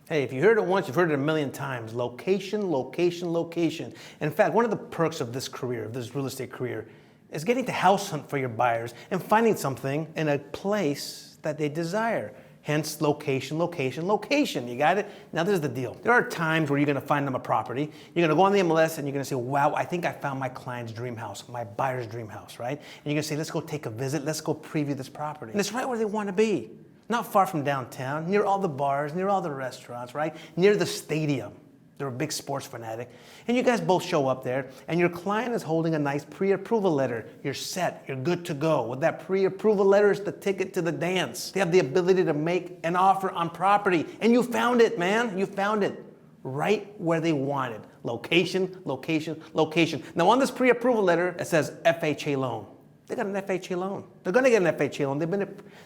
Hey, if you heard it once, you've heard it a million times. Location, location, location. In fact, one of the perks of this career, of this real estate career, is getting to house hunt for your buyers and finding something in a place that they desire. Hence, location, location, location. You got it? Now, this is the deal. There are times where you're going to find them a property. You're going to go on the MLS and you're going to say, wow, I think I found my client's dream house, my buyer's dream house, right? And you're going to say, let's go take a visit. Let's go preview this property. And it's right where they want to be. Not far from downtown, near all the bars, near all the restaurants, right? Near the stadium. They're a big sports fanatic. And you guys both show up there, and your client is holding a nice pre-approval letter. You're set, you're good to go. With that pre-approval letter is the ticket to the dance. They have the ability to make an offer on property, and you found it, man. You found it right where they wanted. Location, location, location. Now on this pre-approval letter, it says FHA loan. They got an FHA loan. They're going to get an FHA loan.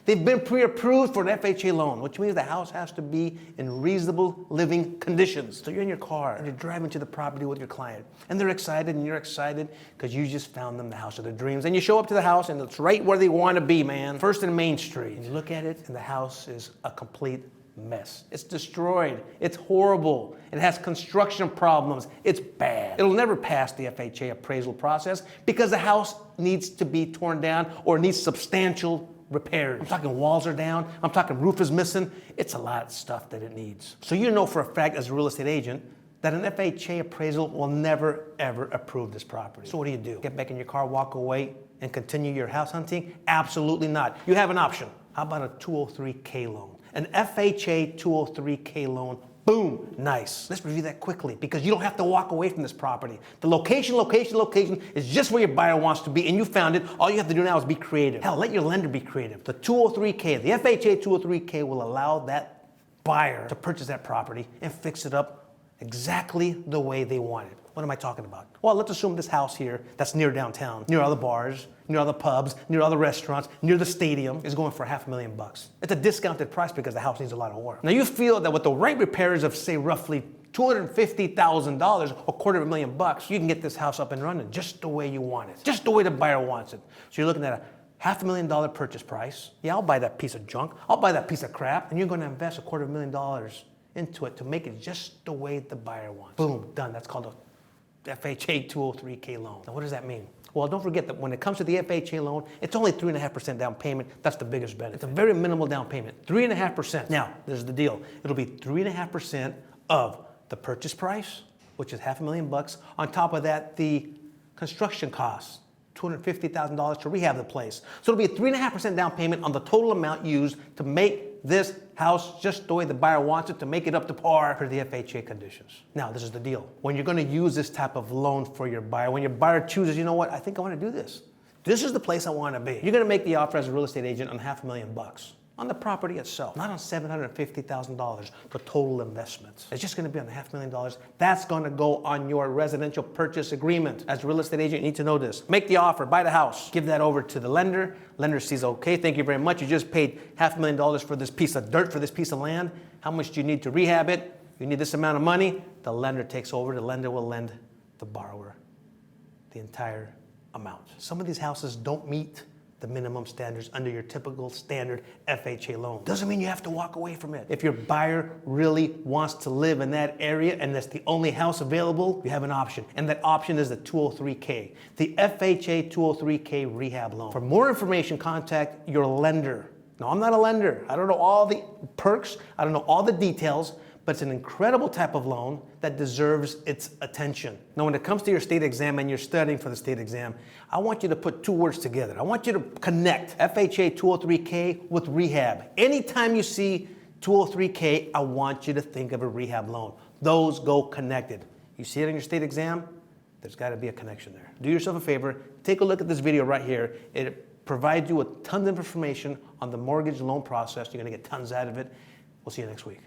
They've been pre-approved for an FHA loan, which means the house has to be in reasonable living conditions. So you're in your car and you're driving to the property with your client, and they're excited and you're excited because you just found them the house of their dreams. And you show up to the house and it's right where they want to be, man. First and Main Street. And you look at it and the house is a complete mess. It's destroyed. It's horrible. It has construction problems. It's bad. It'll never pass the FHA appraisal process because the house needs to be torn down or needs substantial repairs. I'm talking walls are down. I'm talking roof is missing. It's a lot of stuff that it needs. So you know for a fact as a real estate agent that an FHA appraisal will never, ever approve this property. So what do? Get back in your car, walk away, and continue your house hunting? Absolutely not. You have an option. How about a 203k loan? An FHA 203k loan, boom, nice. Let's review that quickly because you don't have to walk away from this property. The location, location, location is just where your buyer wants to be and you found it. All you have to do now is be creative. Hell, let your lender be creative. The 203k, the FHA 203k will allow that buyer to purchase that property and fix it up exactly the way they want it. What am I talking about? Well, let's assume this house here that's near downtown, near all the bars, near all the pubs, near all the restaurants, near the stadium is going for $500,000. It's a discounted price because the house needs a lot of work. Now you feel that with the right repairs of say roughly $250,000, $250,000, you can get this house up and running just the way you want it, just the way the buyer wants it. So you're looking at a $500,000 purchase price. Yeah, I'll buy that piece of junk. I'll buy that piece of crap, and you're going to invest $250,000 into it to make it just the way the buyer wants. Boom, done. That's called a FHA 203k loan. Now what does that mean? Well, don't forget that when it comes to the FHA loan, it's only 3.5% down payment. That's the biggest benefit. It's a very minimal down payment, 3.5%. Now, there's the deal. It'll be 3.5% of the purchase price, which is $500,000. On top of that, the construction costs, $250,000 to rehab the place. So it'll be a 3.5% down payment on the total amount used to make this house just the way the buyer wants it, to make it up to par for the FHA conditions. Now, this is the deal. When you're going to use this type of loan for your buyer, when your buyer chooses, you know what, I think I want to do this. This is the place I want to be. You're going to make the offer as a real estate agent on $500,000 on the property itself, not on $750,000 for total investments. It's just going to be on the $500,000. That's going to go on your residential purchase agreement. As a real estate agent, you need to know this. Make the offer, buy the house, give that over to the lender. Lender sees, okay, thank you very much. You just paid $500,000 for this piece of dirt, for this piece of land. How much do you need to rehab it? You need this amount of money. The lender takes over. The lender will lend the borrower the entire amount. Some of these houses don't meet the minimum standards under your typical standard FHA loan. Doesn't mean you have to walk away from it. If your buyer really wants to live in that area and that's the only house available, you have an option. And that option is the 203k, the FHA 203k rehab loan. For more information, contact your lender. No, I'm not a lender. I don't know all the perks. I don't know all the details, but it's an incredible type of loan that deserves its attention. Now, when it comes to your state exam and you're studying for the state exam, I want you to put two words together. I want you to connect FHA 203k with rehab. Anytime you see 203k, I want you to think of a rehab loan. Those go connected. You see it in your state exam, there's got to be a connection there. Do yourself a favor, take a look at this video right here. It provides you with tons of information on the mortgage loan process. You're going to get tons out of it. We'll see you next week.